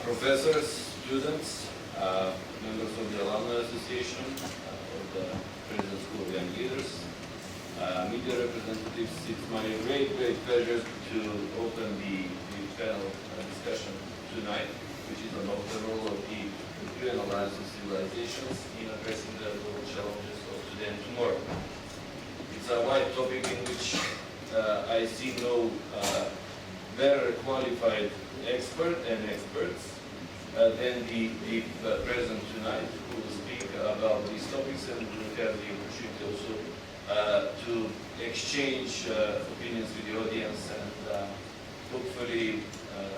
professors, students, members of the Alumni Association, of the President School of Young Leaders, media representatives. It's my great pleasure to open the panel discussion tonight, which is about the role of the UN Alliance of Civilizations in addressing the global challenges of today and tomorrow. It's a wide topic in which I see no better qualified expert and experts than the present tonight, who will speak about these topics, and we will have the opportunity also to exchange opinions with the audience and hopefully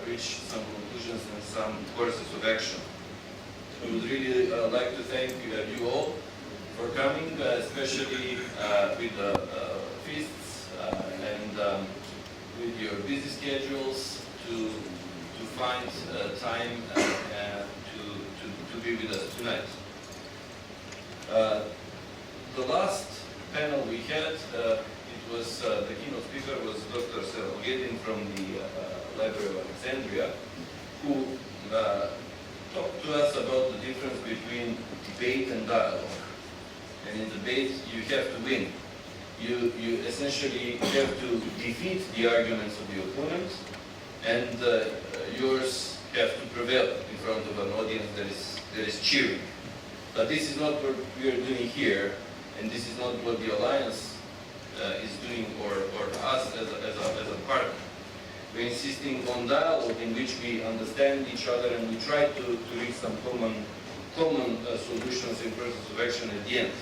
reach some conclusions and some courses of action. I would really like to thank you all for coming, especially with the feasts and with your busy schedules to find time to be with us tonight. The last panel we had, it was the keynote speaker was Dr. Zoran from the Library of Alexandria, who talked to us about the difference between debate and dialogue. And in debate, you have to win. You essentially have to defeat the arguments of the opponent, and yours have to prevail in front of an audience that is cheering. But this is not what we are doing here, and this is not what the Alliance is doing, or us as a partner. We're insisting on dialogue in which we understand each other and we try to reach some common solutions and courses of action at the end.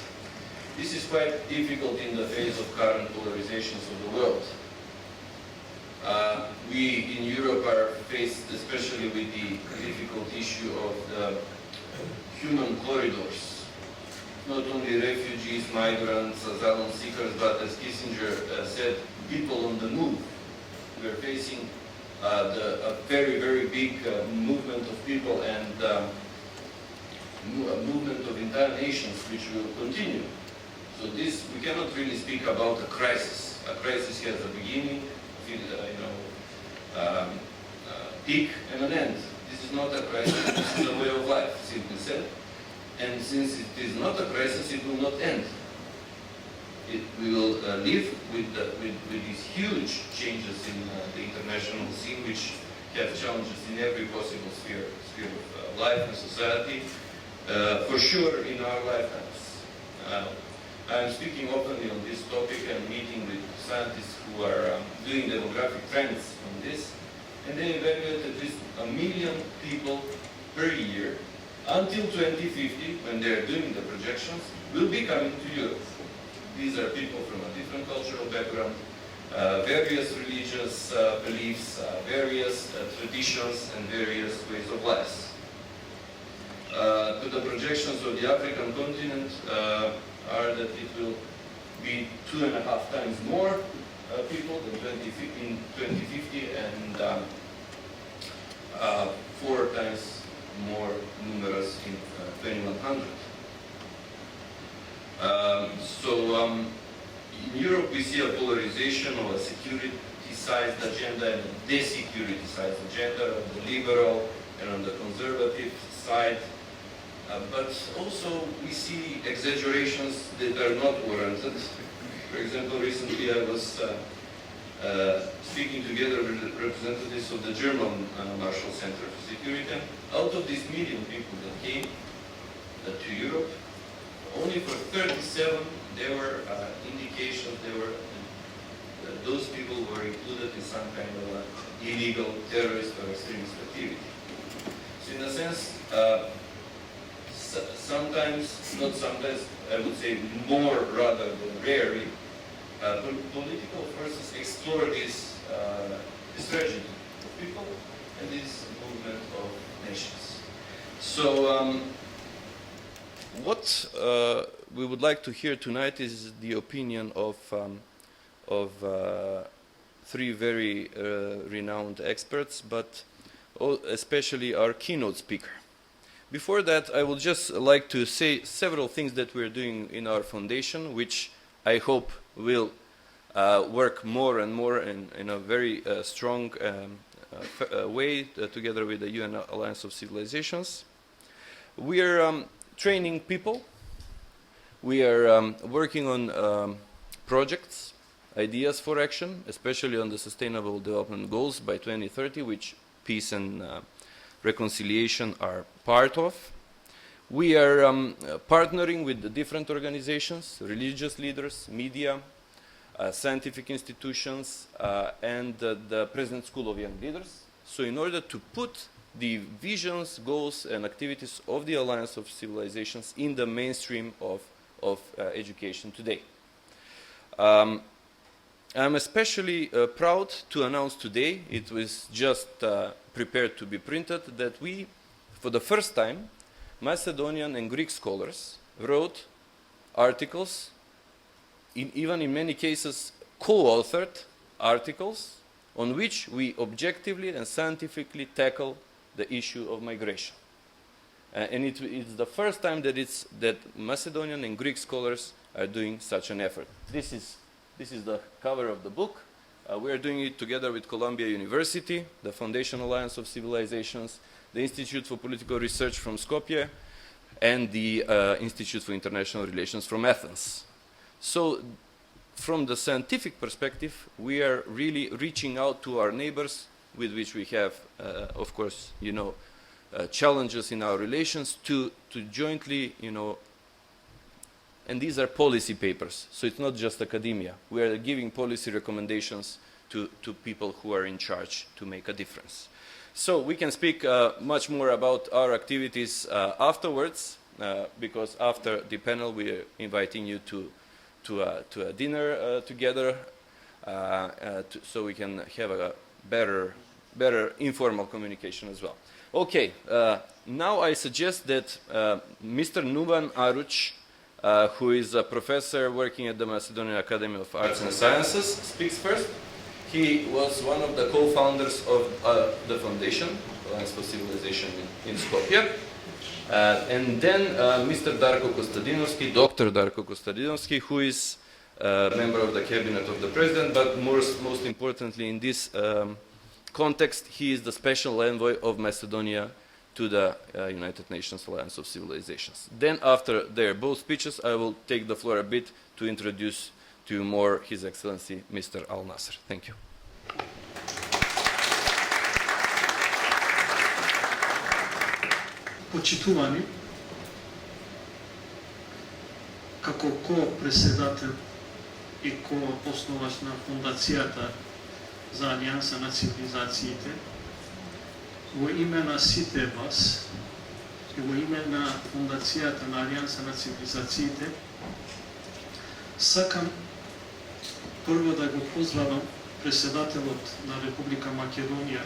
This is quite difficult in the face of current polarizations of the world. We in Europe are faced especially with the difficult issue of the human corridors. Not only refugees, migrants, asylum seekers, but as Kissinger said, people on the move. We are facing a very big movement of people and a movement of entire nations which will continue. So this, we cannot really speak about a crisis. A crisis has a beginning, peak and an end. This is not a crisis, this is a way of life, simply said. And since it is not a crisis, it will not end. We will live with these huge changes in the international scene, which have challenges in every possible sphere of life and society, for sure in our lifetimes. I am speaking openly on this topic and meeting with scientists who are doing demographic trends on this, and they evaluate at least 1 million people per year until 2050, when they are doing the projections, will be coming to Europe. These are people from a different cultural background, various religious beliefs, various traditions, and various ways of life. The projections of the African continent are that it will be 2.5 times more people in 2050 and 4 times more numerous in 2100. In Europe we see a polarization of a security-sized agenda and a de-security-sized agenda on the liberal and on the conservative side. But also we see exaggerations that are not warranted. For example, recently I was speaking together with representatives of the German Marshall Center for Security. And out of these million people that came to Europe, only for 37 there were indications those people were included in some kind of illegal terrorist or extremist activity. So in a sense, sometimes, not sometimes, I would say more rather than rarely, political forces explore this tragedy of people and this movement of nations. So what we would like to hear tonight is the opinion of 3 very renowned experts, but especially our keynote speaker. Before that, I would just like to say several things that we're doing in our foundation, which I hope will work more and more in a very strong way together with the UN Alliance of Civilizations. We are training people. We are working on projects, ideas for action, especially on the Sustainable Development Goals by 2030, which peace and reconciliation are part of. We are partnering with the different organizations, religious leaders, media, scientific institutions, and the President School of Young Leaders. So in order to put the visions, goals, and activities of the Alliance of Civilizations in the mainstream of education today. I'm especially proud to announce today, it was just prepared to be printed, that we, for the first time, Macedonian and Greek scholars wrote articles, even in many cases co-authored articles, on which we objectively and scientifically tackle the issue of migration. And it's the first time that Macedonian and Greek scholars are doing such an effort. This is the cover of the book. We are doing it together with Columbia University, the Foundation Alliance of Civilizations, the Institute for Political Research from Skopje, and the Institute for International Relations from Athens. So, from the scientific perspective, we are really reaching out to our neighbors with which we have, of course, you know, challenges in our relations to jointly, you know, and these are policy papers, so it's not just academia. We are giving policy recommendations to people who are in charge to make a difference. So we can speak much more about our activities afterwards, because after the panel we are inviting you to a dinner together, so we can have a better informal communication as well. Okay, now I suggest that Mr. Numan Aruch, who is a professor working at the Macedonian Academy of Arts and Sciences, speaks first. He was one of the co-founders of the foundation, Alliance for Civilization in Skopje. And then Mr. Darko Kostadinovski, Dr. Darko Kostadinovski, who is a member of the cabinet of the president, but most importantly in this context, he is the special envoy of Macedonia to the United Nations Alliance of Civilizations. Then after their both speeches, I will take the floor a bit to introduce to you more His Excellency Mr. Al-Nasser. Thank you. Почитувани, како ко-председател и ко-основач на Фондацијата за Алијанса на цивилизациите, во име на сите вас и во име на Фондацијата на Алијанса на цивилизациите, сакам прво да го поздравам председателот на Република Македонија,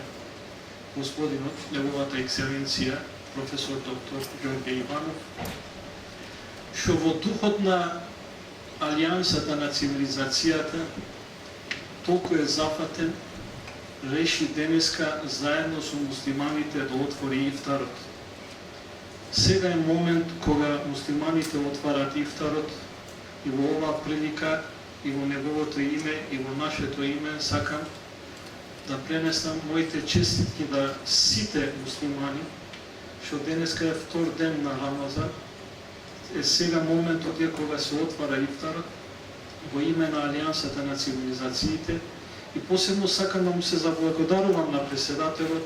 господинот, неговата екселенција, професор доктор Ѓорѓе Иванов, што во духот на Алијансата на цивилизацијата толку е зафатен, реши денеска заедно со муслиманите да отвори ифтарот. Сега е момент кога муслиманите отварат ифтарот и во оваа прилика и во неговото име и во нашето име сакам да пренесам моите честитки да сите муслимани, што денеска е втор ден на Рамазан, е сега моментот кога се отвара ифтарот во име на Алијансата на цивилизациите и посебно сакам да му се заблагодарувам на председателот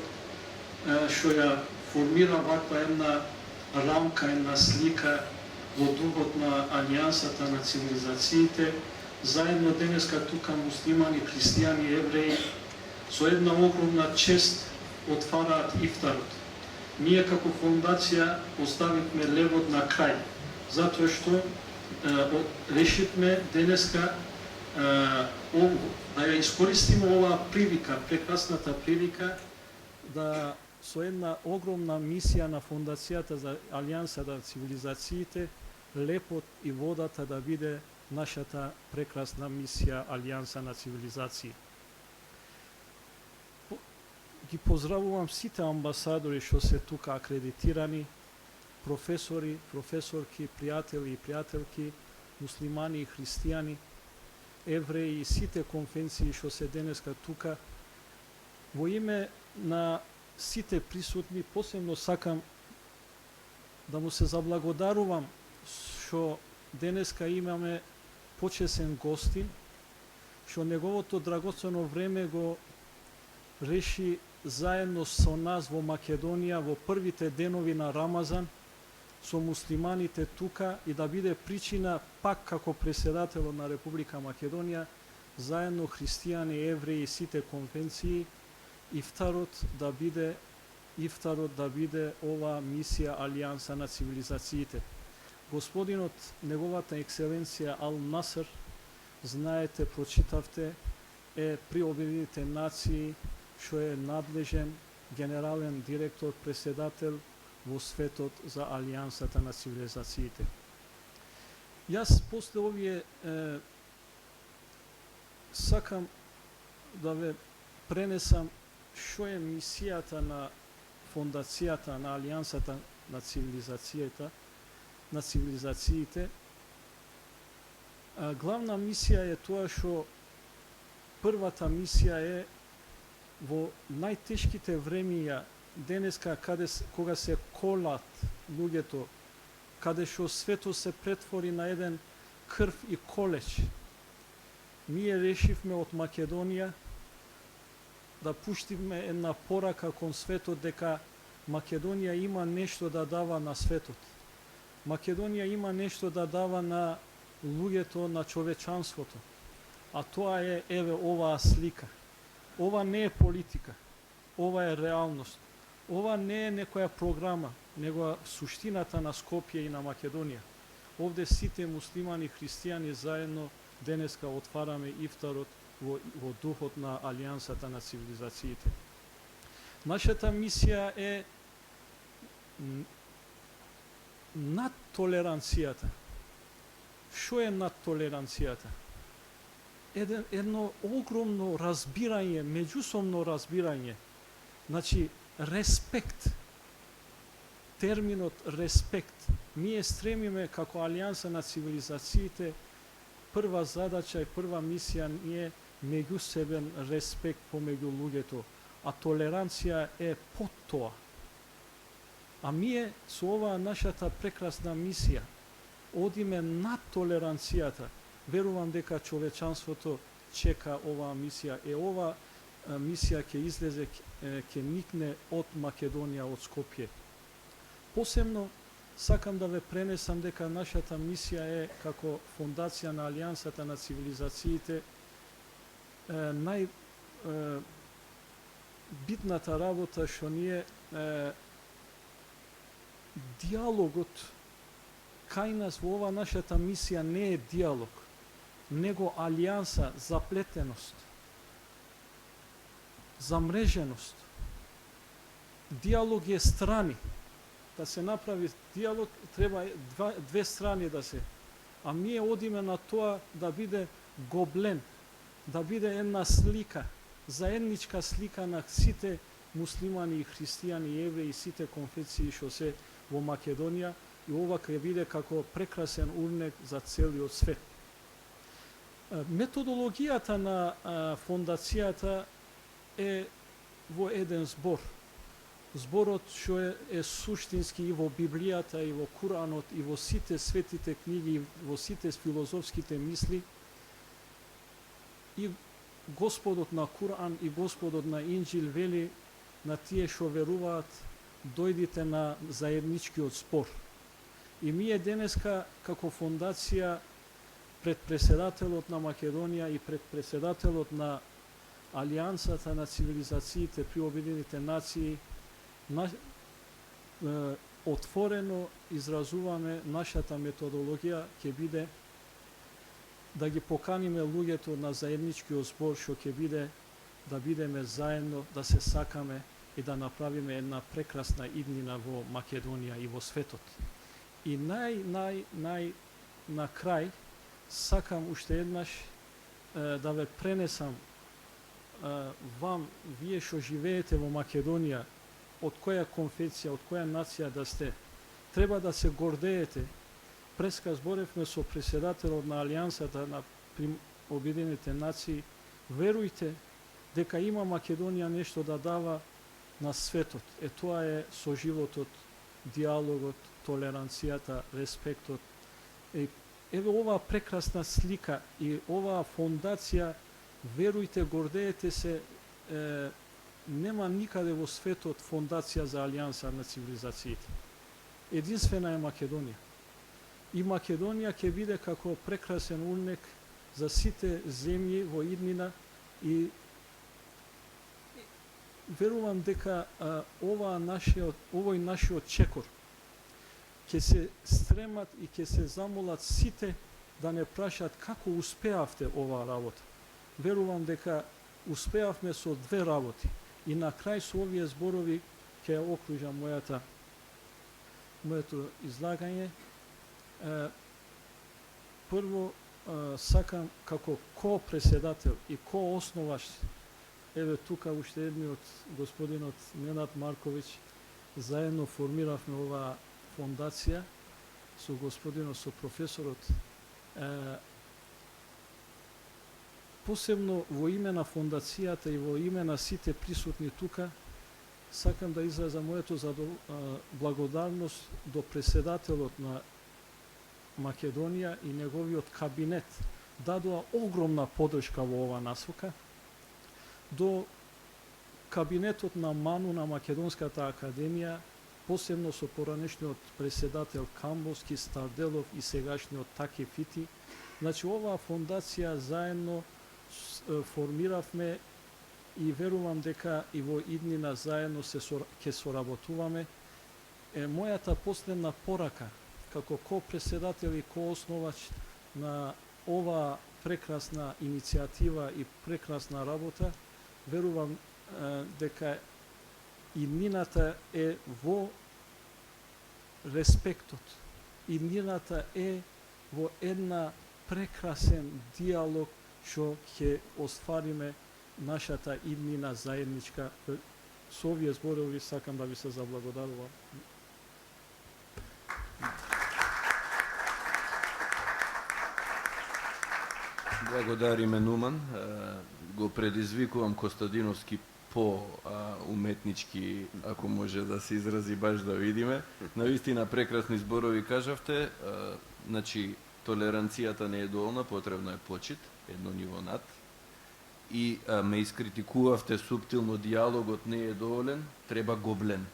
што ја формира ваква една рамка, една слика во духот на Алијансата на цивилизациите, заедно денеска тука муслимани, христијани, евреи, со една огромна чест отвараат ифтарот. Ние како фондација оставивме левот на крај, затоа што решивме денеска да ја искористиме оваа прилика, прекрасната прилика, да со една огромна мисија на Фондацијата за Алијанса на цивилизациите, лепот и водата да биде нашата прекрасна мисија Алијанса на цивилизации. Ги поздравувам сите амбасадори што се тука акредитирани, професори, професорки, пријатели и пријателки, муслимани и христијани, евреи и сите конвенции што се денеска тука. Во име на сите присутни, посебно сакам да му се заблагодарувам што денеска имаме почесен гостин, што неговото драгоцено време го реши заедно со нас во Македонија во првите денови на Рамазан, со муслиманите тука и да биде причина пак како преседател на Република Македонија, заедно христијани, евреи и сите конвенции, ифтарот да биде ова мисија Алијанса на цивилизациите. Господинот, неговата екселенција Ал-Наср, знаете, прочитавте, е при Обединените нации, што е надлежен генерален директор, преседател во светот за Алијансата на цивилизациите. Јас после овие сакам да ве пренесам што е мисијата на фондацијата на Алијансата на цивилизациите. Главна мисија е тоа што првата мисија е во најтешките времиња денеска кога се колат луѓето, каде што светот се претвори на еден крв и колеч, ние решивме од Македонија да пуштиме една порака кон светот дека Македонија има нешто да дава на светот. Македонија има нешто да дава на луѓето, на човечанството. А тоа е, еве, оваа слика. Ова не е политика. Ова е реалност. Ова не е некоја програма, него суштината на Скопје и на Македонија. Овде сите муслимани, христијани заедно денеска отвараме ифтарот во духот на Алијансата на цивилизациите. Нашата мисија е над толеранцијата. Што е над толеранцијата? Едно огромно разбирање, меѓусобно разбирање. Значи, респект. Терминот респект. Ние стремиме како Алијанса на цивилизациите, прва задача и прва мисија е меѓусебен респект помеѓу луѓето, а толеранција е под тоа. А ние со оваа нашата прекрасна мисија одиме над толеранцијата. Верувам дека човечанството чека оваа мисија. Ова мисија ќе излезе, ќе никне од Македонија, од Скопје. Посебно сакам да ве пренесам дека нашата мисија е како фондација на Алијансата на цивилизациите битната работа што ние диалогот кај нас во ова нашата мисија не е диалог, него алијанса, заплетеност, замреженост. Диалог е страни. Да се направи диалог, треба две страни да се. А ние одиме на тоа да биде гоблен, да биде една слика, заедничка слика на сите муслимани и христијани и евреи, сите конфесии што се во Македонија, и ова ќе биде како прекрасен урнек за целиот свет. Методологијата на фондацијата е во еден збор. Зборот што е суштински и во Библијата, и во Куранот, и во сите светите книги, и во сите филозофските мисли. И Господот на Куран и Господот на Инџил вели на тие што веруваат, дојдите на заедничкиот збор. И ние денеска како фондација пред преседателот на Македонија и пред преседателот на Алијансата на цивилизациите при Обединените нации отворено изразуваме нашата методологија ќе биде да ги поканиме луѓето на заедничкиот збор што ќе биде да бидеме заедно, да се сакаме и да направиме една прекрасна иднина во Македонија и во светот. И на крај сакам уште еднаш да ве пренесам вам, вие што живеете во Македонија, од која конфесија, од која нација да сте, треба да се гордеете. Преска зборевме со преседателот на Алијансата на Обединените нации. Верујте дека има Македонија нешто да дава на светот. Тоа е соживотот, диалогот, толеранцијата, респектот. Еве оваа прекрасна слика и оваа фондација, верујте, гордеете се, нема никаде во светот фондација за Алијанса на цивилизациите. Единствена е Македонија. И Македонија ќе биде како прекрасен урнек за сите земји во иднина и верувам дека овој нашиот чекор ќе се стремат и ќе се замолат сите да не прашат како успеавте оваа работа. Верувам дека успеавме со две работи. И на крај со овие зборови ќе окружам моето излагање. Прво, сакам како ко-преседател и ко-основаш, еве тука уште едниот господинот Ненад Марковиќ, заедно формиравме оваа фондација со господинот, со професорот. Посебно во име на фондацијата и во име на сите присутни тука, сакам да изразам моето благодарност до преседателот на Македонија и неговиот кабинет. Дадоа огромна подршка во ова насока. До кабинетот на МАНУ на Македонската академија, посебно со поранешниот преседател Камбовски, Старделов и сегашниот Таки Фити. Значи, оваа фондација заедно формиравме и верувам дека и во иднина заедно ќе соработуваме. Мојата последна порака како ко-преседател и ко-основач на оваа прекрасна иницијатива и прекрасна работа, верувам дека иднината е во респектот. Иднината е во една прекрасен диалог што ќе оствариме нашата иднина заедничка. Со овие зборови сакам да ви се заблагодарувам. Благодариме, Нуман. Го предизвикувам Костадиновски по-уметнички, ако може да се изрази, баш да видиме. Навистина прекрасни зборови кажавте. Значи, толеранцијата не е доволна, потребно е почит, едно ниво над. И ме искритикувавте суптилно, диалогот не е доволен, треба гоблен.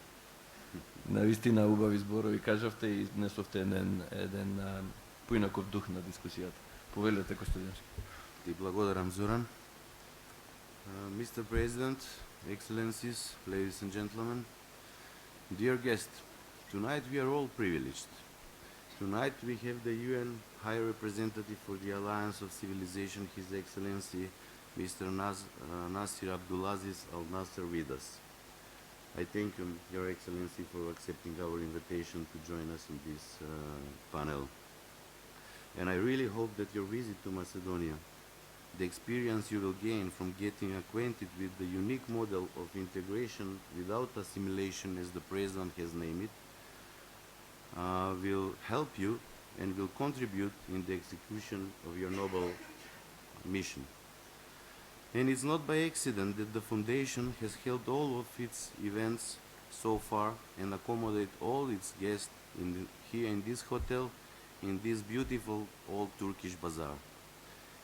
Навистина убави зборови кажавте и внесовте еден поинаков дух на дискусијата. Повелете, Костадиновски. Ти благодарам, Zoran. Mr. President, Excellencies, ladies and gentlemen, dear guests, tonight we are all privileged. Tonight we have the UN High Representative for the Alliance of Civilization, His Excellency, Mr. Nassir Abdulaziz Al-Nasser with us. I thank you, Your Excellency, for accepting our invitation to join us in this panel. And I really hope that your visit to Macedonia, the experience you will gain from getting acquainted with the unique model of integration without assimilation, as the President has named it, will help you and will contribute in the execution of your noble mission. And it's not by accident that the Foundation has held all of its events so far and accommodate all its guests here in this hotel, in this beautiful old Turkish bazaar.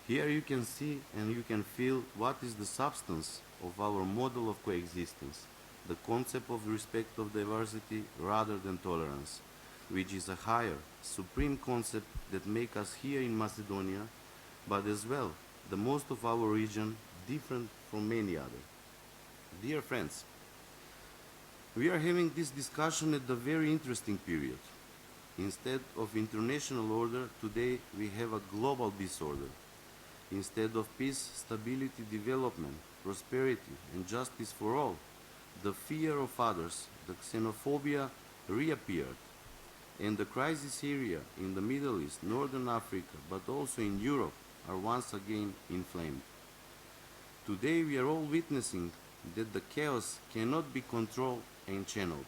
Here you can see and you can feel what is the substance of our model of coexistence, the concept of respect of diversity rather than tolerance, which is a higher, supreme concept that makes us here in Macedonia, but as well the most of our region different from many other. Dear friends, we are having this discussion at a very interesting period. Instead of international order, today we have a global disorder. Instead of peace, stability, development, prosperity, and justice for all, the fear of others, the xenophobia reappeared. And the crisis area in the Middle East, Northern Africa, but also in Europe, are once again inflamed. Today we are all witnessing that the chaos cannot be controlled and channeled.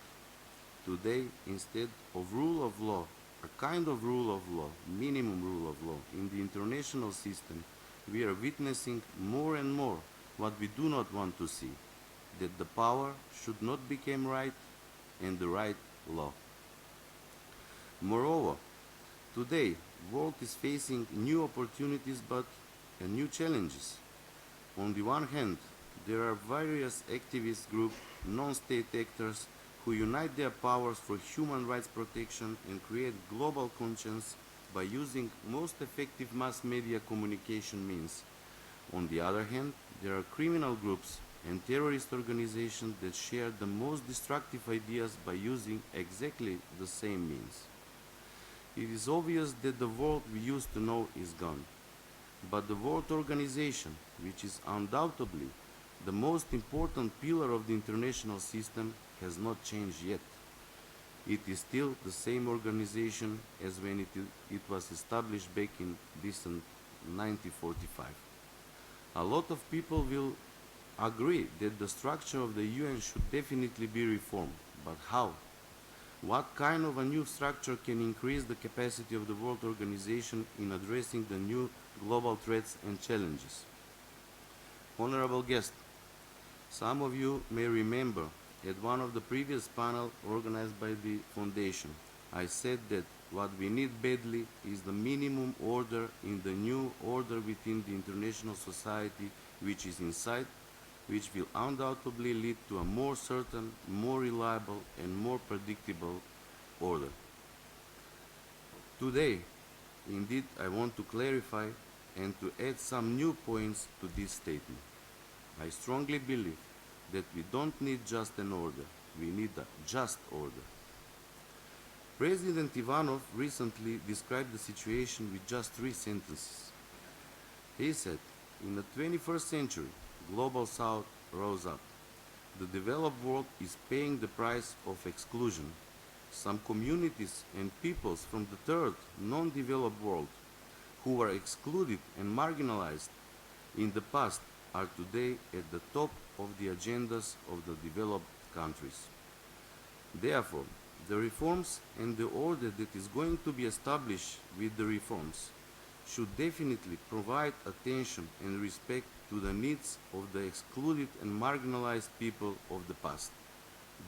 Today, instead of rule of law, a kind of rule of law, minimum rule of law, in the international system, we are witnessing more and more what we do not want to see. that the power should not become right and the right law. Moreover, today, world is facing new opportunities but new challenges. On the one hand, there are various activist groups, non-state actors, who unite their powers for human rights protection and create global conscience by using most effective mass media communication means. On the other hand, there are criminal groups and terrorist organizations that share the most destructive ideas by using exactly the same means. It is obvious that the world we used to know is gone. But the World Organization, which is undoubtedly the most important pillar of the international system, has not changed yet. It is still the same organization as when it was established back in distant 1945. A lot of people will agree that the structure of the UN should definitely be reformed, but how? What kind of a new structure can increase the capacity of the World Organization in addressing the new global threats and challenges? Honorable guests, some of you may remember at one of the previous panels organized by the Foundation, I said that what we need badly is the minimum order in the new order within the international society which is in sight, which will undoubtedly lead to a more certain, more reliable, and more predictable order. Today, indeed, I want to clarify and to add some new points to this statement. I strongly believe that we don't need just an order, we need a just order. President Ivanov recently described the situation with just 3 sentences. He said, in the 21st century, Global South rose up. The developed world is paying the price of exclusion. Some communities and peoples from the third, non-developed world, who were excluded and marginalized in the past, are today at the top of the agendas of the developed countries. Therefore, the reforms and the order that is going to be established with the reforms should definitely provide attention and respect to the needs of the excluded and marginalized people of the past.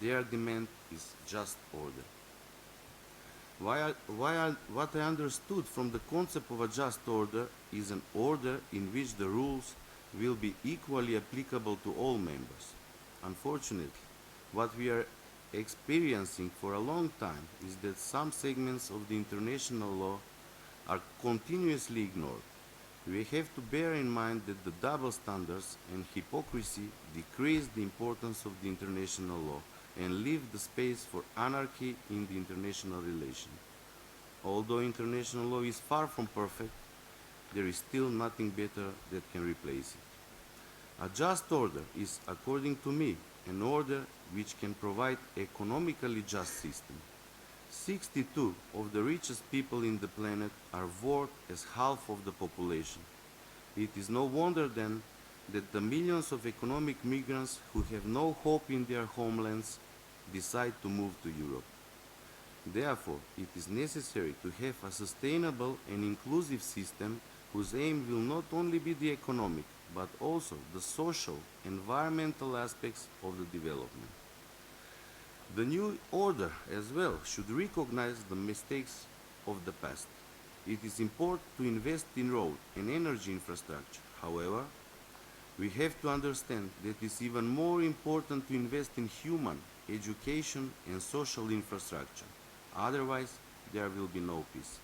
Their demand is just order. What I understood from the concept of a just order is an order in which the rules will be equally applicable to all members. Unfortunately, what we are experiencing for a long time is that some segments of the international law are continuously ignored. We have to bear in mind that the double standards and hypocrisy decrease the importance of the international law and leave the space for anarchy in the international relation. Although international law is far from perfect, there is still nothing better that can replace it. A just order is, according to me, an order which can provide economically just system. 62 of the richest people in the planet are worth as half of the population. It is no wonder then that the millions of economic migrants who have no hope in their homelands decide to move to Europe. Therefore, it is necessary to have a sustainable and inclusive system whose aim will not only be the economic, but also the social, environmental aspects of the development. The new order as well should recognize the mistakes of the past. It is important to invest in road and energy infrastructure. However, we have to understand that it is even more important to invest in human, education and social infrastructure. Otherwise, there will be no peace.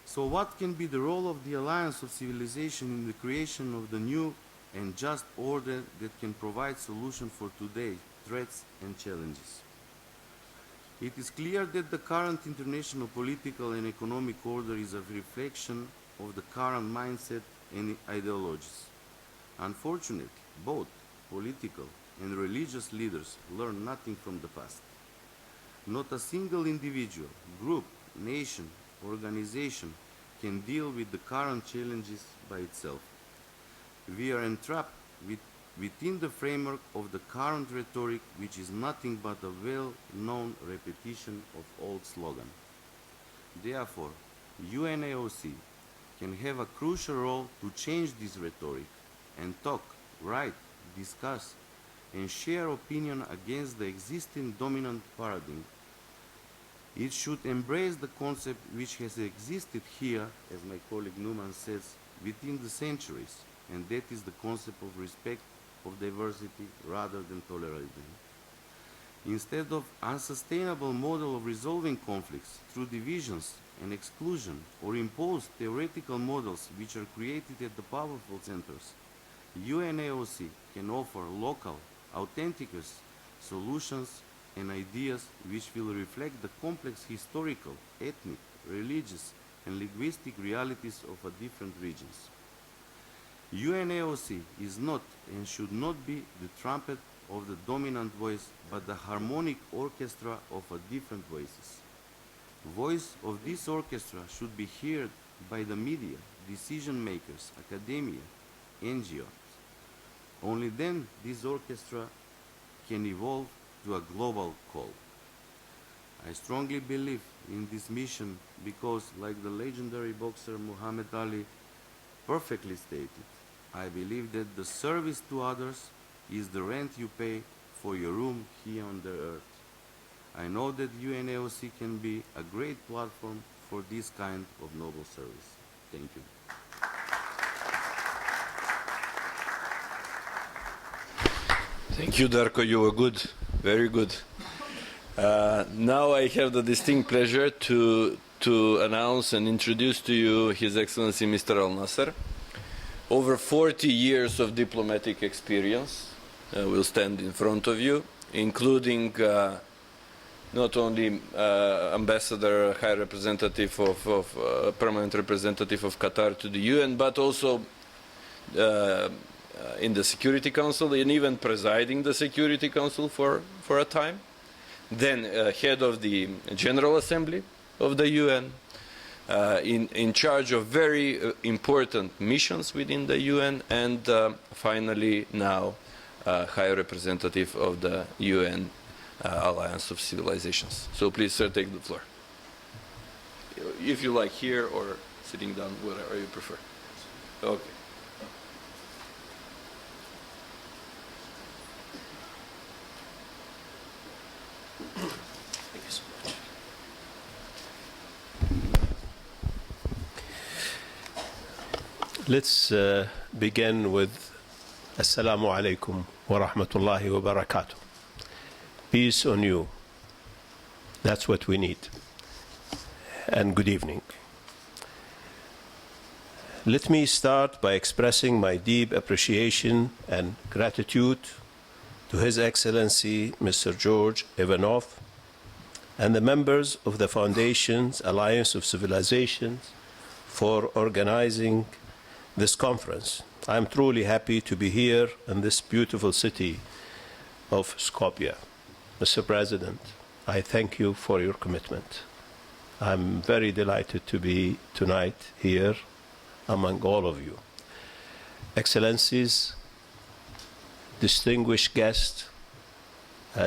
So what can be the role of the Alliance of Civilization in the creation of the new and just order that can provide solutions for today's threats and challenges? It is clear that the current international political and economic order is a reflection of the current mindset and ideologies. Unfortunately, both political and religious leaders learn nothing from the past. Not a single individual, group, nation, organization can deal with the current challenges by itself. We are entrapped within the framework of the current rhetoric, which is nothing but a well-known repetition of old slogans. Therefore, UNAOC can have a crucial role to change this rhetoric and talk, write, discuss, and share opinion against the existing dominant paradigm. It should embrace the concept which has existed here, as my colleague Numan says, within the centuries, and that is the concept of respect of diversity rather than tolerability. Instead of unsustainable model of resolving conflicts through divisions and exclusion or imposed theoretical models which are created at the powerful centers, UNAOC can offer local, authentic solutions and ideas which will reflect the complex historical, ethnic, religious, and linguistic realities of different regions. UNAOC is not and should not be the trumpet of the dominant voice, but the harmonic orchestra of different voices. Voice of this orchestra should be heard by the media, decision makers, academia, NGOs. Only then this orchestra can evolve to a global call. I strongly believe in this mission because, like the legendary boxer Muhammad Ali perfectly stated, I believe that the service to others is the rent you pay for your room here on the earth. I know that UNAOC can be a great platform for this kind of noble service. Thank you. Thank you, Darko. You were good, very good. Now I have the distinct pleasure to announce and introduce to you His Excellency Mr. Al-Nasser. Over 40 years of diplomatic experience will stand in front of you, including not only ambassador, high representative of permanent representative of Qatar to the UN, but also in the Security Council, and even presiding the Security Council for a time. Then head of the General Assembly of the UN, in charge of very important missions within the UN, and finally now High Representative of the UN Alliance of Civilizations. So please, sir, take the floor. If you like, here or sitting down, whatever you prefer. Okay. Thank you so much. Let's begin with Assalamu alaikum wa rahmatullahi wa barakatuh. Peace on you. That's what we need. And good evening. Let me start by expressing my deep appreciation and gratitude to His Excellency Mr. George Ivanov and the members of the Foundation's Alliance of Civilizations for organizing this conference. I'm truly happy to be here in this beautiful city of Skopje. Mr. President, I thank you for your commitment. I'm very delighted to be tonight here among all of you. Excellencies, distinguished guests,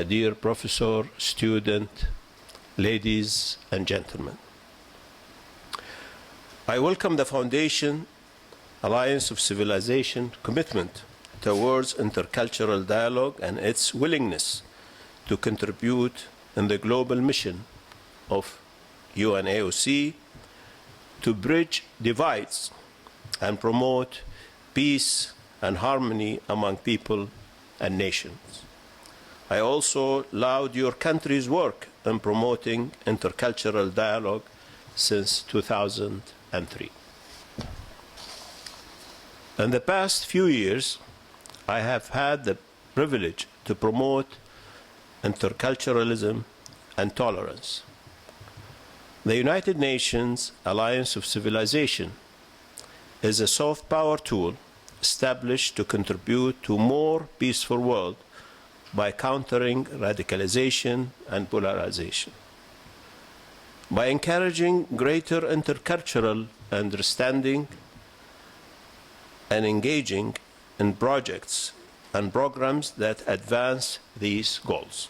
dear professor, student, ladies and gentlemen. I welcome the Foundation Alliance of Civilization commitment towards intercultural dialogue and its willingness to contribute in the global mission of UNAOC to bridge divides and promote peace and harmony among people and nations. I also laud your country's work in promoting intercultural dialogue since 2003. In the past few years, I have had the privilege to promote interculturalism and tolerance. The United Nations Alliance of Civilization is a soft power tool established to contribute to a more peaceful world by countering radicalization and polarization. By encouraging greater intercultural understanding and engaging in projects and programs that advance these goals.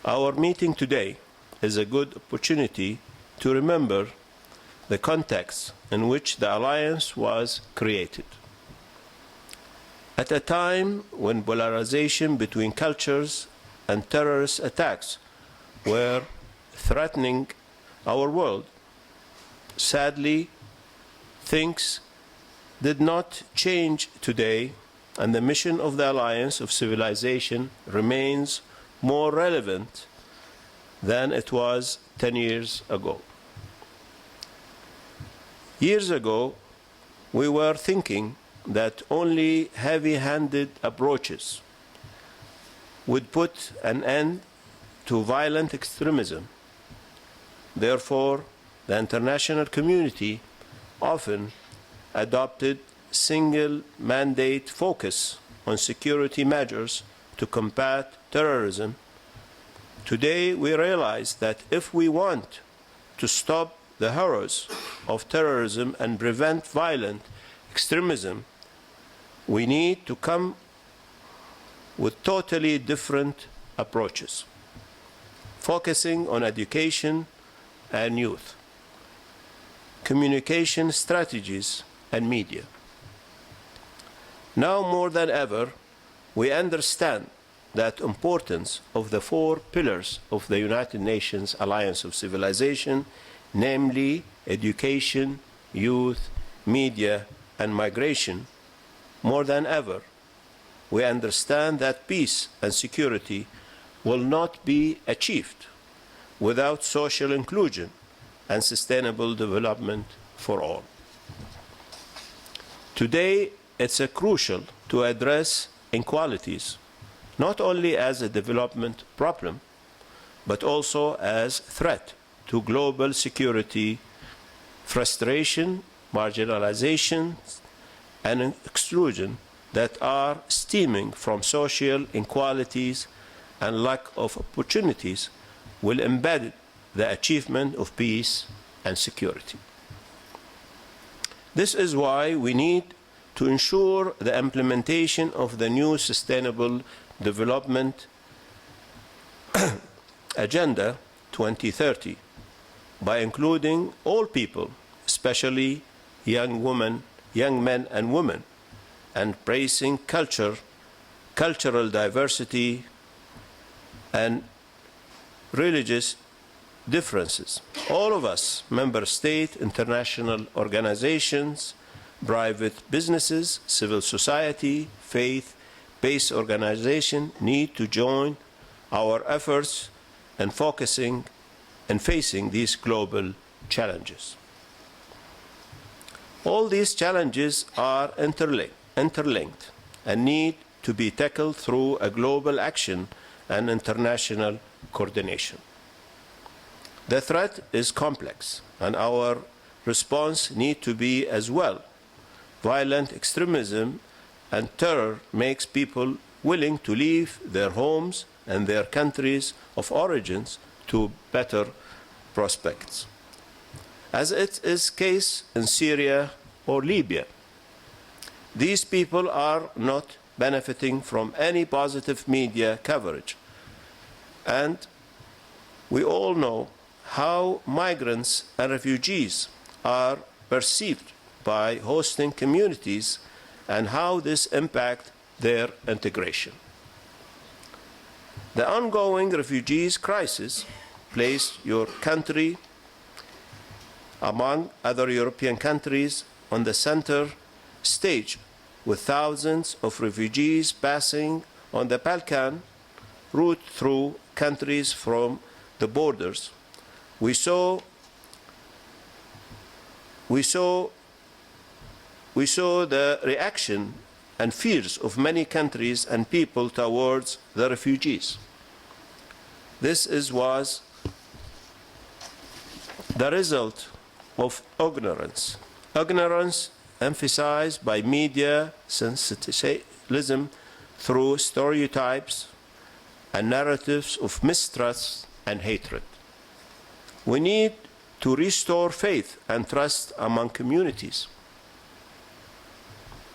Our meeting today is a good opportunity to remember the context in which the Alliance was created. At a time when polarization between cultures and terrorist attacks were threatening our world, sadly, things did not change today, and the mission of the Alliance of Civilization remains more relevant than it was 10 years ago. Years ago, we were thinking that only heavy-handed approaches would put an end to violent extremism. Therefore, the international community often adopted single-mandate focus on security measures to combat terrorism. Today, we realize that if we want to stop the horrors of terrorism and prevent violent extremism, we need to come with totally different approaches, focusing on education and youth, communication strategies, and media. Now more than ever, we understand that importance of the 4 pillars of the United Nations Alliance of Civilization, namely education, youth, media, and migration. More than ever, we understand that peace and security will not be achieved without social inclusion and sustainable development for all. Today, it's crucial to address inequalities, not only as a development problem, but also as threat to global security, frustration, marginalization, and exclusion that are stemming from social inequalities and lack of opportunities will impede the achievement of peace and security. This is why we need to ensure the implementation of the new Sustainable Development Agenda 2030 by including all people, especially young men and women, and embracing cultural diversity and religious differences. All of us, member state, international organizations, private businesses, civil society, faith-based organizations need to join our efforts in focusing and facing these global challenges. All these challenges are interlinked and need to be tackled through a global action and international coordination. The threat is complex, and our response needs to be as well. Violent extremism and terror makes people willing to leave their homes and their countries of origins to better prospects, as it is the case in Syria or Libya. These people are not benefiting from any positive media coverage, and we all know how migrants and refugees are perceived by hosting communities and how this impacts their integration. The ongoing refugees crisis placed your country, among other European countries, on the center stage, with thousands of refugees passing on the Balkan route through countries from the borders. We saw the reaction and fears of many countries and people towards the refugees. This was the result of ignorance. Ignorance emphasized by media sensationalism through stereotypes and narratives of mistrust and hatred. We need to restore faith and trust among communities.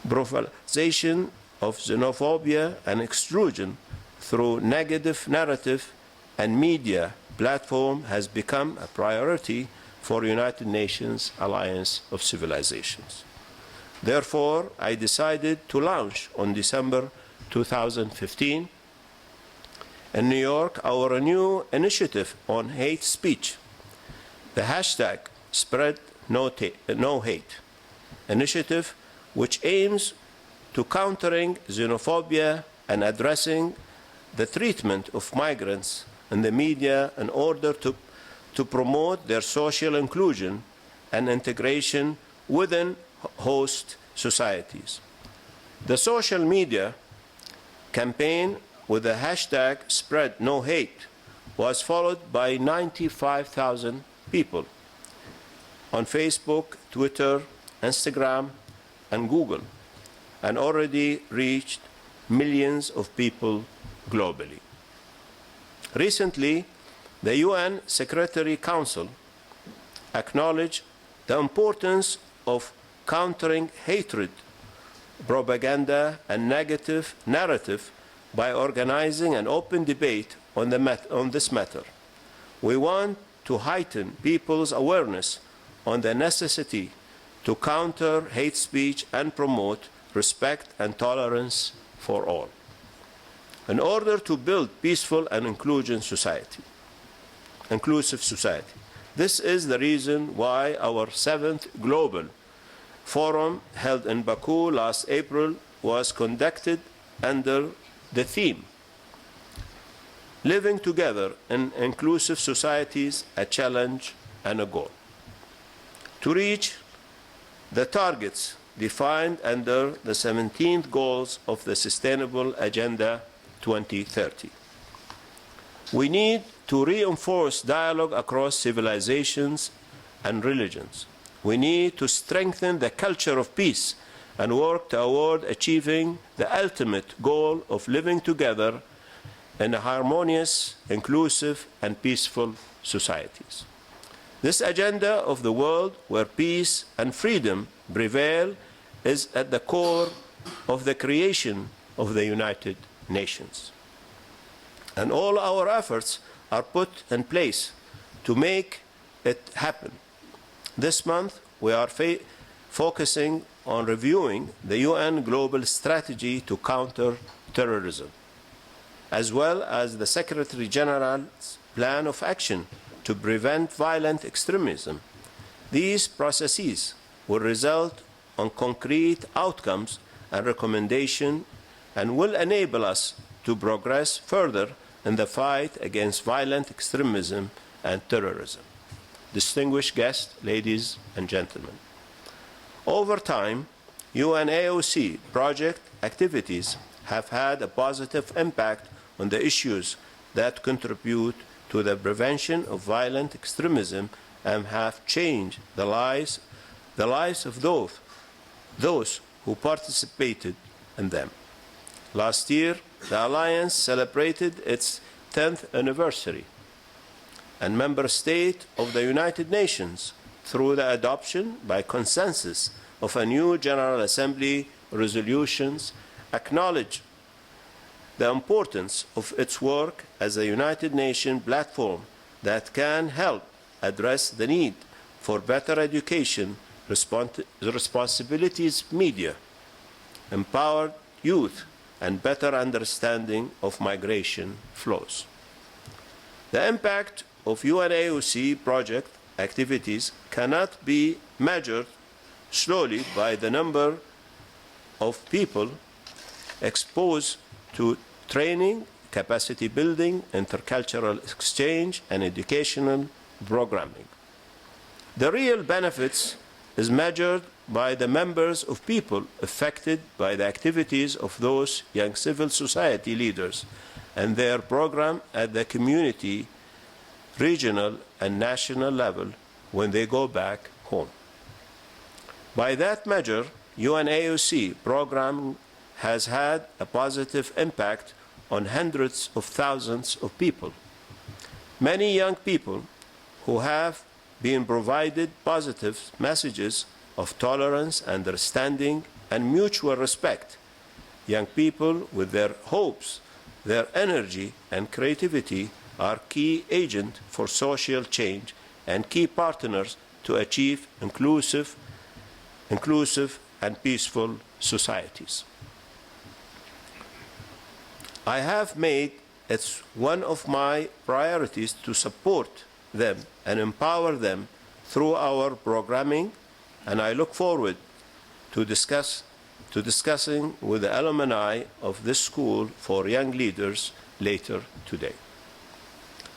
Brutalization of xenophobia and exclusion through negative narrative and media platform has become a priority for United Nations Alliance of Civilizations. Therefore, I decided to launch on December 2015 in New York our new initiative on hate speech, the hashtag Spread No Hate initiative, which aims to countering xenophobia and addressing the treatment of migrants in the media in order to promote their social inclusion and integration within host societies. The social media campaign with the hashtag Spread No Hate was followed by 95,000 people on Facebook, Twitter, Instagram, and Google, and already reached millions of people globally. Recently, the UN Secretary Council acknowledged the importance of countering hatred, propaganda, and negative narrative by organizing an open debate on this matter. We want to heighten people's awareness on the necessity to counter hate speech and promote respect and tolerance for all, in order to build peaceful and inclusive society. This is the reason why our 7th Global Forum held in Baku last April was conducted under the theme, Living Together in Inclusive Societies, a Challenge and a Goal, to reach the targets defined under the 17th Goals of the Sustainable Agenda 2030. We need to reinforce dialogue across civilizations and religions. We need to strengthen the culture of peace and work toward achieving the ultimate goal of living together in harmonious, inclusive, and peaceful societies. This agenda of the world where peace and freedom prevail is at the core of the creation of the United Nations. And all our efforts are put in place to make it happen. This month, we are focusing on reviewing the UN Global Strategy to Counter Terrorism, as well as the Secretary General's Plan of Action to Prevent Violent Extremism. These processes will result on concrete outcomes and recommendations and will enable us to progress further in the fight against violent extremism and terrorism. Distinguished guests, ladies and gentlemen, over time, UNAOC project activities have had a positive impact on the issues that contribute to the prevention of violent extremism and have changed the lives of those who participated in them. Last year, the Alliance celebrated its 10th anniversary, and member states of the United Nations, through the adoption by consensus of a new General Assembly resolutions, acknowledge the importance of its work as a United Nations platform that can help address the need for better education, responsibilities media, empowered youth, and better understanding of migration flows. The impact of UNAOC project activities cannot be measured solely by the number of people exposed to training, capacity building, intercultural exchange, and educational programming. The real benefits is measured by the numbers of people affected by the activities of those young civil society leaders and their program at the community, regional, and national level when they go back home. By that measure, UNAOC program has had a positive impact on hundreds of thousands of people. Many young people who have been provided positive messages of tolerance, understanding, and mutual respect. Young people with their hopes, their energy, and creativity are key agents for social change and key partners to achieve inclusive and peaceful societies. I have made it one of my priorities to support them and empower them through our programming, and I look forward to discussing with the alumni of this school for young leaders later today.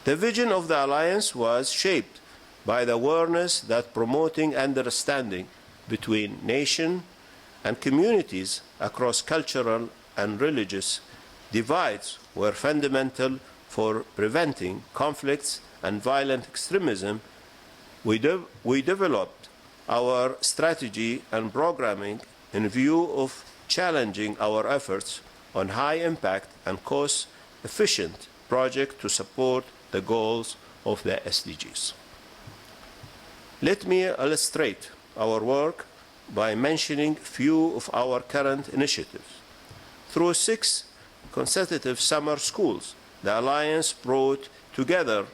The vision of the Alliance was shaped by the awareness that promoting understanding between nations and communities across cultural and religious divides were fundamental for preventing conflicts and violent extremism. We developed our strategy and programming in view of challenging our efforts on high-impact and cost-efficient projects to support the goals of the SDGs. Let me illustrate our work by mentioning a few of our current initiatives. Through 6 consecutive summer schools, the Alliance brought together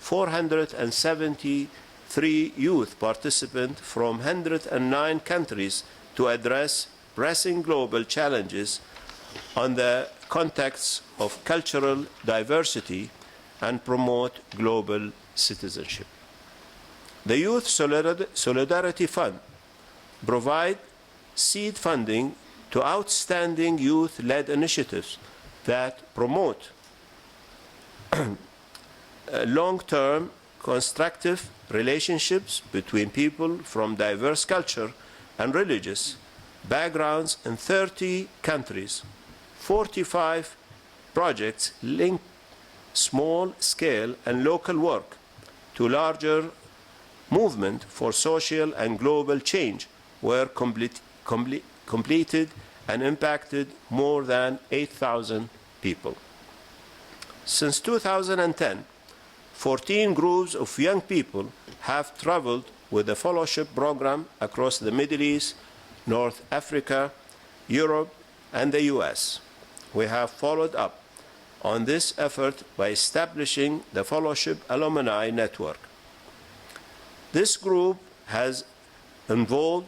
473 youth participants from 109 countries to address pressing global challenges on the context of cultural diversity and promote global citizenship. The Youth Solidarity Fund provides seed funding to outstanding youth-led initiatives that promote long-term constructive relationships between people from diverse culture and religious backgrounds in 30 countries. 45 projects link small-scale and local work to larger movement for social and global change were completed and impacted more than 8,000 people. Since 2010, 14 groups of young people have traveled with the fellowship program across the Middle East, North Africa, Europe, and the US. We have followed up on this effort by establishing the Fellowship Alumni Network. This group has involved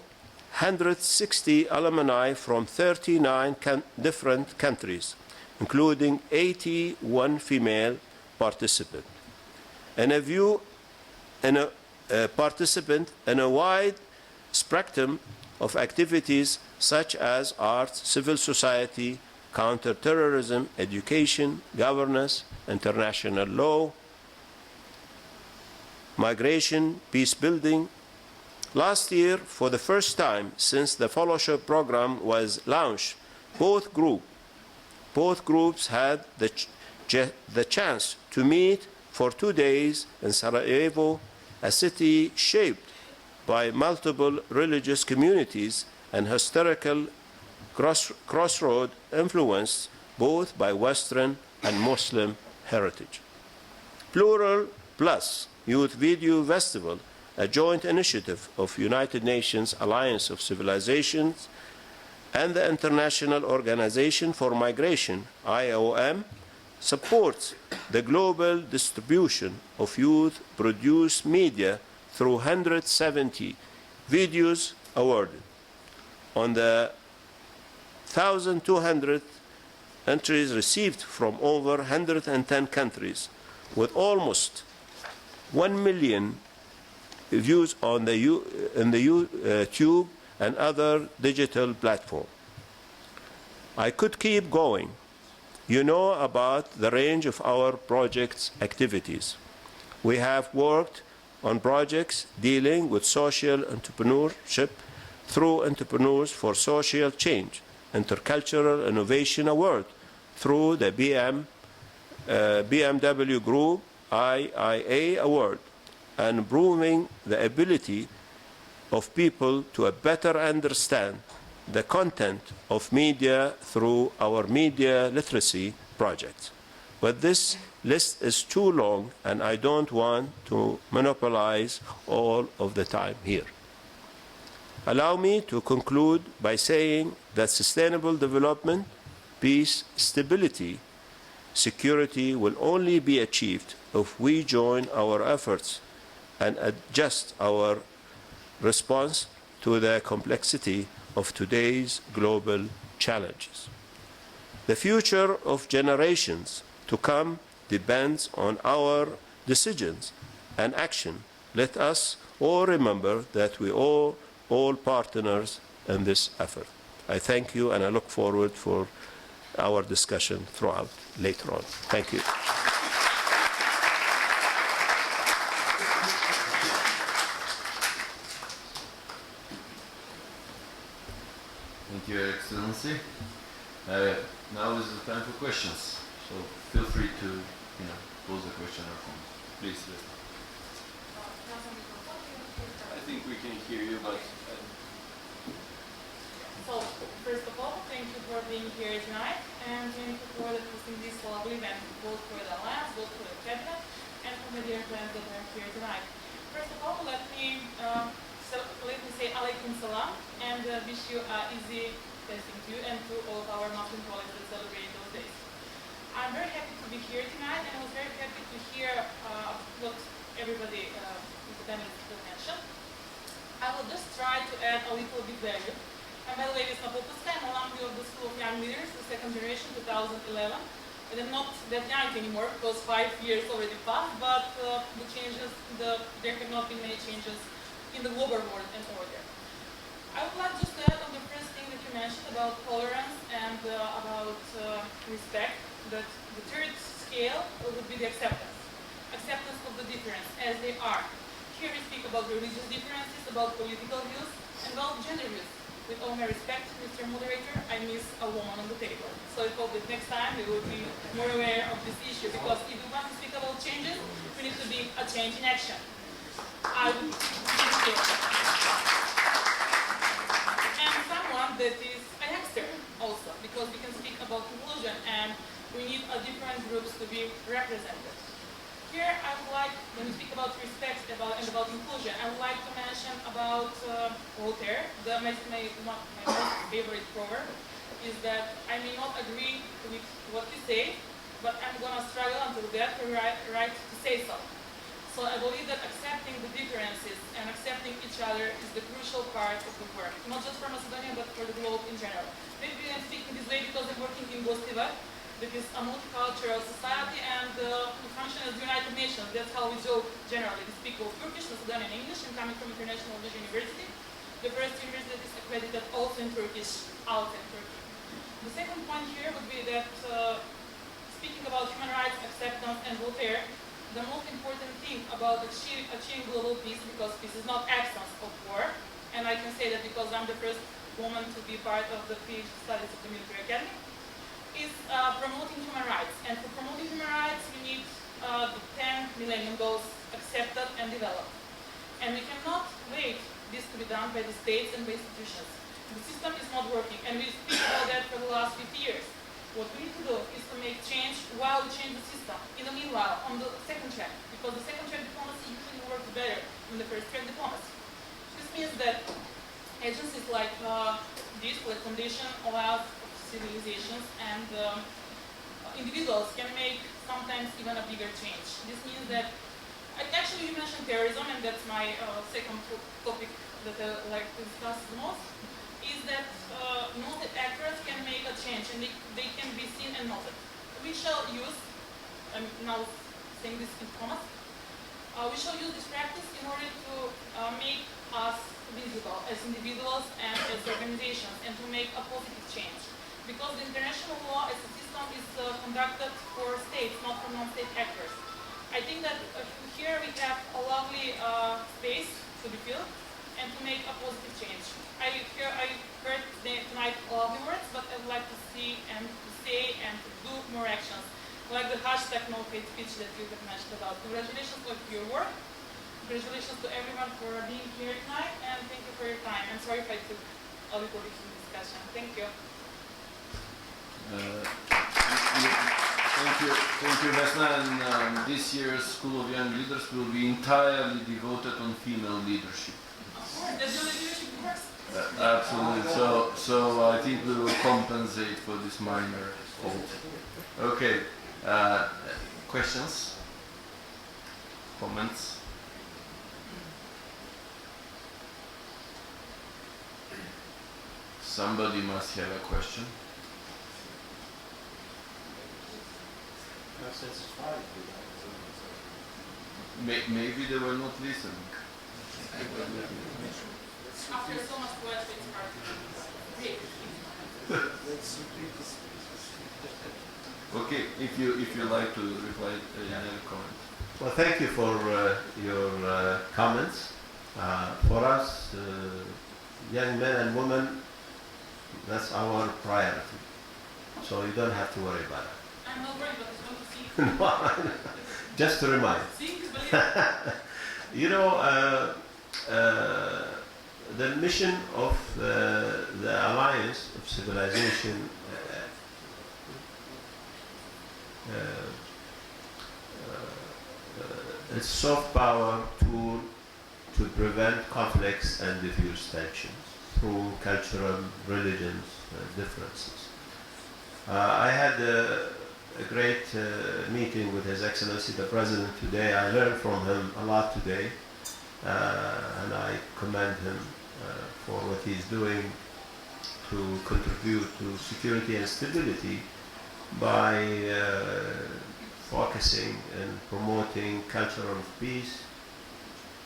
160 alumni from 39 different countries, including 81 female participants, and participant in a wide spectrum of activities such as arts, civil society, counterterrorism, education, governance, international law, migration, peace building. Last year, for the first time since the fellowship program was launched, both groups had the chance to meet for 2 days in Sarajevo, a city shaped by multiple religious communities and historical crossroad influenced both by Western and Muslim heritage. Plural Plus Youth Video Festival, a joint initiative of United Nations Alliance of Civilizations and the International Organization for Migration, IOM, supports the global distribution of youth-produced media through 170 videos awarded. On the 1,200 entries received from over 110 countries, with almost 1 million views on the YouTube and other digital platforms. I could keep going. You know about the range of our projects' activities. We have worked on projects dealing with social entrepreneurship through Entrepreneurs for Social Change, Intercultural Innovation Award through the BMW Group IIA Award, and improving the ability of people to better understand the content of media through our media literacy project. But this list is too long, and I don't want to monopolize all of the time here. Allow me to conclude by saying that sustainable development, peace, stability, security will only be achieved if we join our efforts and adjust our response to the complexity of today's global challenges. The future of generations to come depends on our decisions and action. Let us all remember that we are all partners in this effort. I thank you, and I look forward for our discussion throughout later on. Thank you. Thank you, Your Excellency. Now is the time for questions. So feel free to, pose a question or comment. Please. I think we can hear you, but. So, first of all, thank you for being here tonight, and thank you for hosting this lovely event, both for the Alliance, both for the Cabinet, and for the dear friends that are here tonight. First of all, let me say alaikum salam, and wish you easy testing to you and to all of our Muslim colleagues that celebrate those days. I'm very happy to be here tonight, and I was very happy to hear what everybody in the panel mentioned. I will just try to add a little bit value. And by the way, Vesna Popovska, I'm alumni of the School of Young Leaders, the second generation, 2011. And I'm not that young anymore because 5 years already passed, but there have not been many changes in the global world and order. I would like just to add on the first thing that you mentioned about tolerance and about respect, that the third scale would be the acceptance. Acceptance of the difference as they are. Here we speak about religious differences, about political views, and about gender views. With all my respect, Mr. Moderator, I miss a woman on the table. So I hope that next time we will be more aware of this issue, because if we want to speak about changes, we need to be a change in action. And someone that is an expert also, because we can speak about inclusion and we need a different groups to be represented. Here I would like, when we speak about respect and about inclusion, I would like to mention about Voltaire. My most favorite proverb is that I may not agree with what you say, but I'm going to struggle until death for the right to say so. So I believe that accepting the differences and accepting each other is the crucial part of the work, not just for Macedonia, but for the globe in general. Maybe I'm speaking this way because I'm working in Gostiva, that is a multicultural society, and we function as the United Nations. That's how we joke generally. We speak both Turkish, Macedonian, and English, and coming from International Vision University, the first university that is accredited also in Turkish, outside Turkey. The second point here would be that speaking about human rights, acceptance, and Voltaire, the most important thing about achieving global peace, because peace is not absence of war, and I can say that because I'm the first woman to be part of the PhD studies of the military academy, is promoting human rights. And for promoting human rights, we need the 10 Millennium Goals accepted and developed. And we cannot wait this to be done by the states and by institutions. The system is not working, and we speak about that for the last 50 years. What we need to do is to make change while we change the system. In the meanwhile, on the second track, because the second track diplomacy usually works better than the first track diplomacy. This means that agencies like this, like Foundation of Civilizations, and individuals can make sometimes even a bigger change. This means that, actually you mentioned terrorism, and that's my second topic that I like to discuss the most, is that noted actors can make a change, and they can be seen and noted. We shall use, I'm now saying this in commas, we shall use this practice in order to make us visible as individuals and as organizations, and to make a positive change. Because the international law as a system is conducted for states, not for non-state actors. I think that here we have a lovely space to be filled and to make a positive change. I heard tonight lovely words, but I would like to see and to say and to do more actions, like the hashtag no hate speech that you have mentioned about. Congratulations for your work. Congratulations to everyone for being here tonight, and thank you for your time. And sorry if I took a little bit in discussion. Thank you. Thank you, Vesna. And this year's School of Young Leaders will be entirely devoted on female leadership. Does your leadership work? Absolutely. So I think we will compensate for this minor fault. Okay. Questions? Comments? Somebody must have a question. Maybe they were not listening. After so much work, it's hard to read. Okay, if you like to reply, comment. Well, thank you for your comments. For us, young men and women, that's our priority. So you don't have to worry about it. I'm not worried, but it's going to see. Just to remind. Seeing is believing. You know, the mission of the Alliance of Civilization it's soft power tool to prevent conflicts and diffuse tensions through cultural, religions, differences. I had a great meeting with His Excellency the President today. I learned from him a lot today, and I commend him for what he's doing to contribute to security and stability by focusing and promoting culture of peace,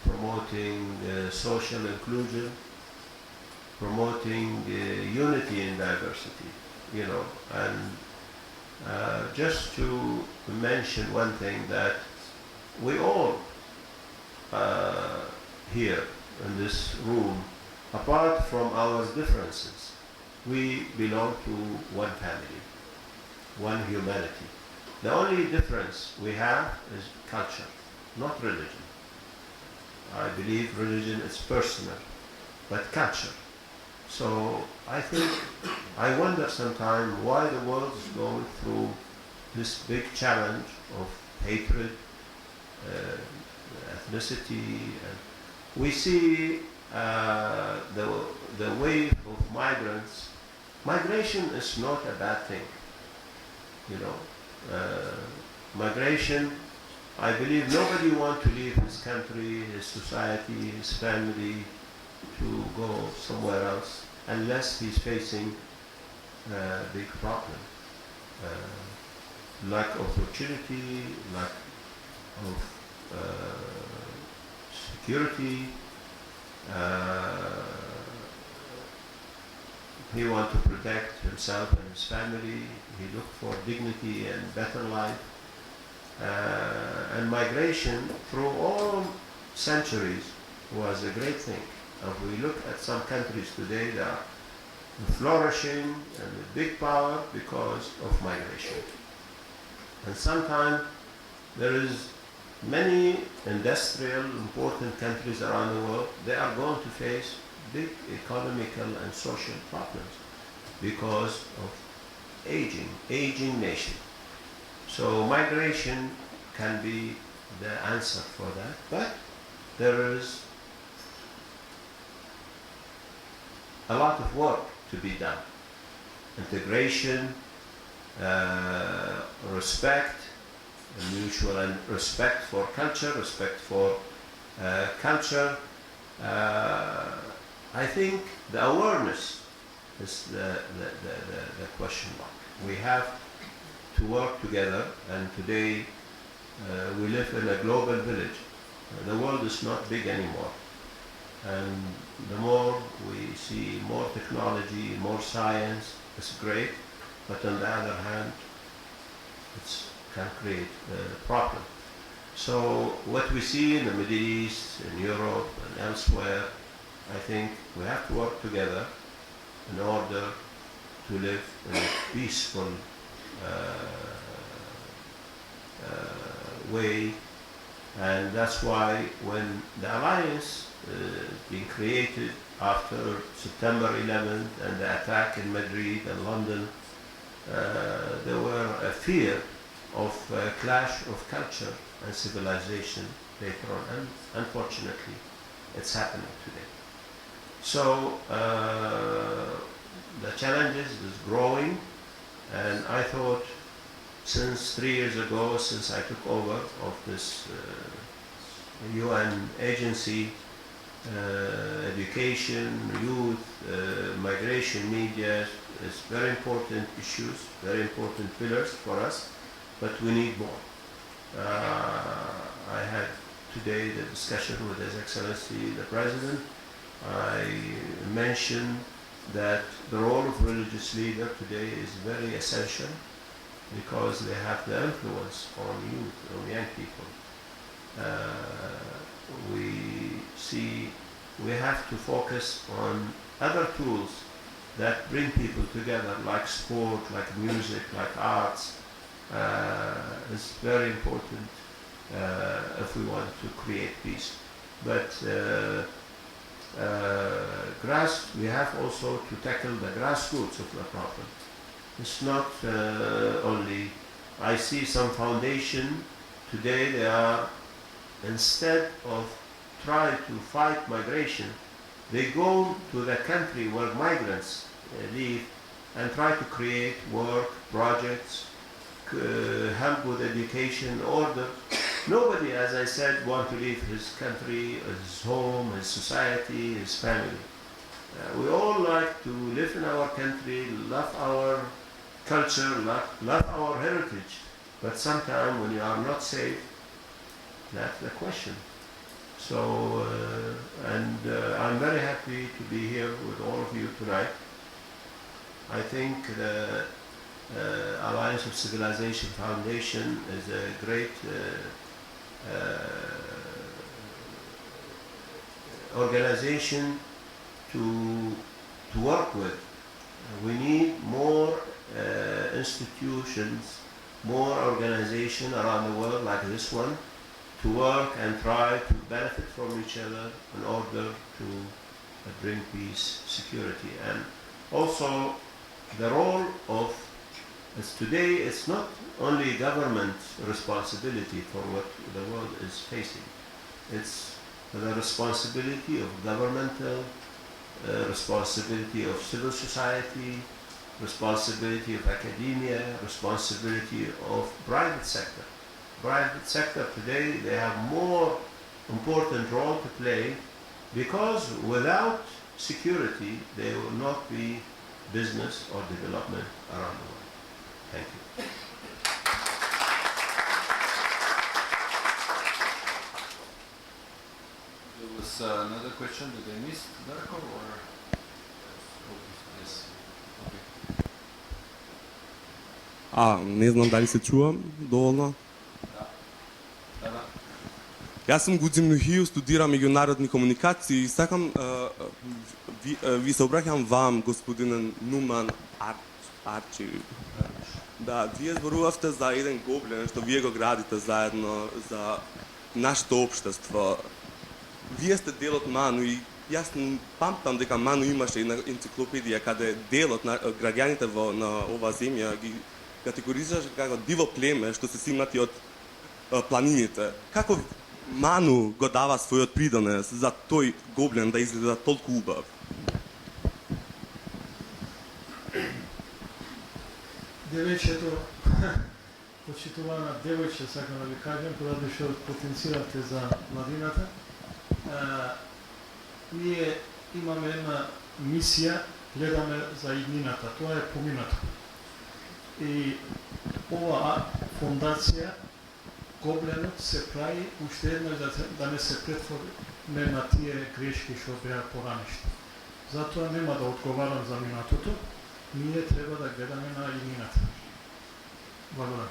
promoting social inclusion, promoting unity in diversity, you know, and just to mention one thing, that we all here in this room, apart from our differences, we belong to one family, one humanity. The only difference we have is culture, not religion. I believe religion is personal, but culture. So I think, I wonder sometimes why the world is going through this big challenge of hatred, ethnicity. And we see the wave of migrants. Migration is not a bad thing, you know. Migration, I believe nobody wants to leave his country, his society, his family to go somewhere else unless he's facing a big problem. Lack of opportunity, lack of security. He wants to protect himself and his family. He looked for dignity and better life. And migration through all centuries was a great thing. If we look at some countries today, they are flourishing and with big power because of migration. And sometimes there is many industrial important countries around the world, they are going to face big economical and social problems because of aging nation. So migration can be the answer for that, but there is a lot of work to be done. Integration, respect, mutual and respect for culture, respect for culture. I think the awareness is the question mark. We have to work together, and today we live in a global village. The world is not big anymore. And the more we see more technology, more science, it's great, but on the other hand, it can create a problem. So what we see in the Middle East, in Europe and elsewhere, I think we have to work together in order to live in a peaceful way. And that's why when the alliance being created after September 11th and the attack in Madrid and London, there were a fear of a clash of culture and civilization later on, and unfortunately it's happening today. So the challenges is growing, and I thought since 3 years ago, since I took over of this UN agency, education, youth, migration, media is very important issues, very important pillars for us, but we need more. I had today the discussion with His Excellency the President. I mentioned that the role of religious leader today is very essential because they have the influence on youth, on young people. We have to focus on other tools that bring people together, like sport, like music, like arts. It's very important if we want to create peace. But we have also to tackle the grassroots of the problem. It's not only, I see some foundation today, they are, instead of trying to fight migration, they go to the country where migrants live and try to create work, projects, help with education, order. Nobody, as I said, wants to leave his country, his home, his society, his family. We all like to live in our country, love our culture, love our heritage. But sometimes when you are not safe, that's the question. So, I'm very happy to be here with all of you tonight. I think the Alliance of Civilization Foundation is a great organization to work with. We need more institutions, more organizations around the world like this one to work and try to benefit from each other in order to bring peace, security. And also the role of, as today, it's not only government responsibility for what the world is facing. It's the responsibility of governmental, responsibility of civil society, responsibility of academia, responsibility of private sector. Private sector today, they have more important role to play because without security, there will not be business or development around the world. Thank you. There was another question that I missed, Darko, or? Yes. Okay. Не знам дали се чувам доволно. Да. Јас сум Гудзим Нухију, студирам меѓународни комуникации и сакам ви се обраќам вам, господине Нуман Арчи. Да, вие зборувавте за еден гоблен што вие го градите заедно за нашето општество. Вие сте дел од МАНУ и јас памтам дека МАНУ имаше една енциклопедија каде делот на граѓаните на оваа земја ги категоризираше како диво племе што се симнати од планините. Како МАНУ го дава својот придонес за тој гоблен да изгледа толку убав? Девојчето, почитувана девојче, сакам да ви кажем, поради што потенцирате за младината. Ние имаме една мисија, гледаме за иднината, тоа е поминато. И оваа фондација, Гобленот, се прави уште еднаш да не се претвориме на тие грешки што беа поранешни. Затоа нема да одговарам за минатото, ние треба да гледаме на иднината. Благодарам.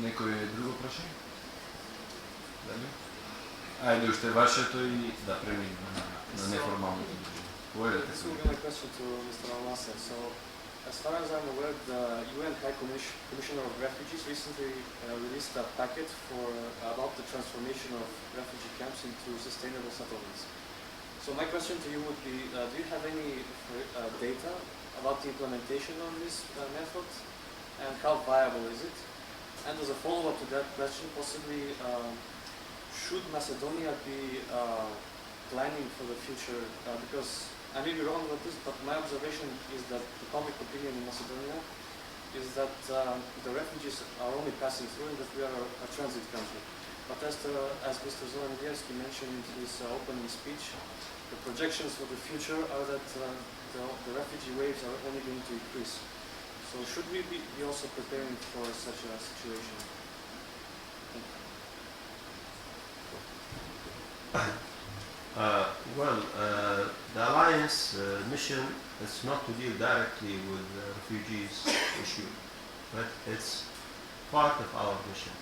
Некој друго прашање? Дали? Ајде уште вашето и да преминеме на неформалното. Поведете се. A question to Mr. Al-Nasser. So, as far as I'm aware, the UN High Commissioner of Refugees recently released a packet about the transformation of refugee camps into sustainable settlements. So my question to you would be, do you have any data about the implementation of this method, and how viable is it? And as a follow-up to that question, possibly, should Macedonia be planning for the future? Because I may be wrong about this, but my observation is that the public opinion in Macedonia is that the refugees are only passing through and that we are a transit country. But as Mr. Zoran Ilievski mentioned in his opening speech, the projections for the future are that the refugee waves are only going to increase. So should we be also preparing for such a situation? The Alliance mission is not to deal directly with the refugees issue, but it's part of our mission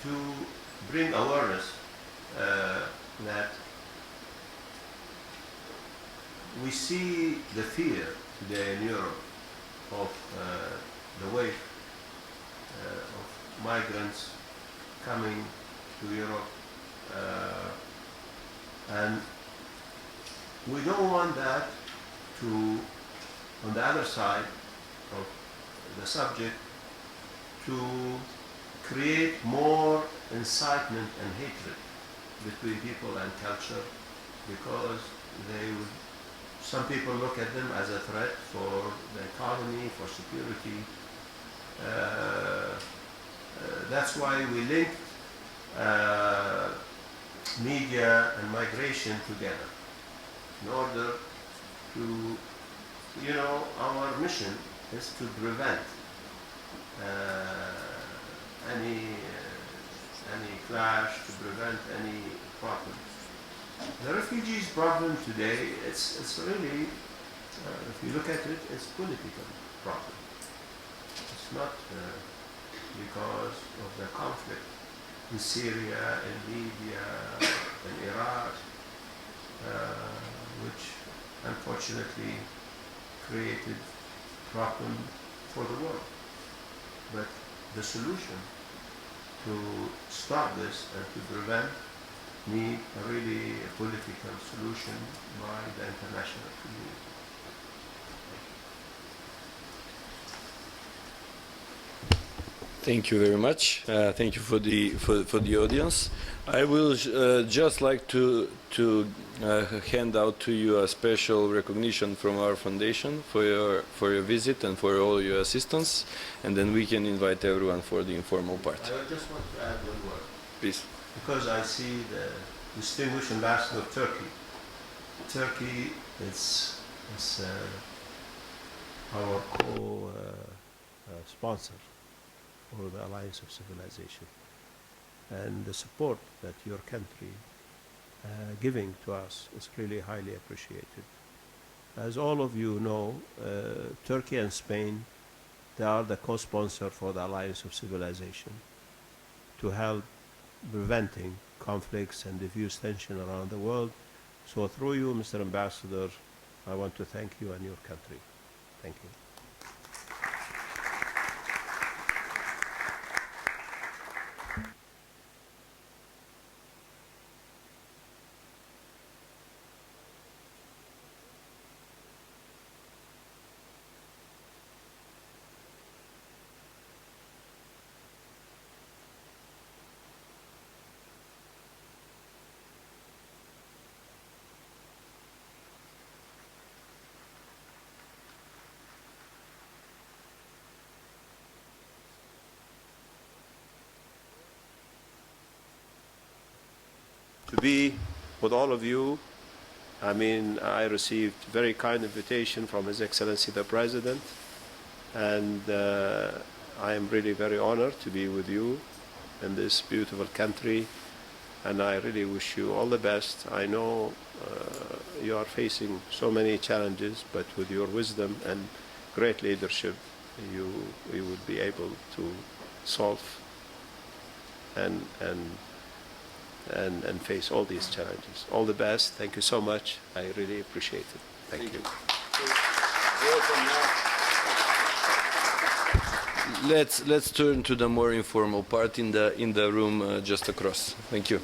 to bring awareness that we see the fear today in Europe of the wave of migrants coming to Europe, and we don't want that to, on the other side of the subject, to create more incitement and hatred between people and culture, because some people look at them as a threat for the economy, for security. That's why we linked media and migration together, in order to, our mission is to prevent any clash, to prevent any problem. The refugees problem today, it's really, if you look at it, it's a political problem. It's not because of the conflict in Syria, in Libya, in Iraq, which unfortunately created problem for the world. But the solution to stop this and to prevent need really a political solution by the international community. Thank you very much. Thank you for the audience. I will just like to hand out to you a special recognition from our foundation for your visit and for all your assistance, and then we can invite everyone for the informal part. I just want to add one word. Please. Because I see the distinguished ambassador of Turkey. Turkey is our co-sponsor for the Alliance of Civilization. And the support that your country giving to us is really highly appreciated. As all of you know, Turkey and Spain, they are the co-sponsor for the Alliance of Civilization to help preventing conflicts and diffuse tension around the world. So through you, Mr. Ambassador, I want to thank you and your country. Thank you. To be with all of you. I mean, I received very kind invitation from His Excellency the President, and I am really very honored to be with you in this beautiful country, and I really wish you all the best. I know you are facing so many challenges, but with your wisdom and great leadership, you would be able to solve and face all these challenges. All the best. Thank you so much. I really appreciate it. Thank you. Let's turn to the more informal part in the room just across. Thank you.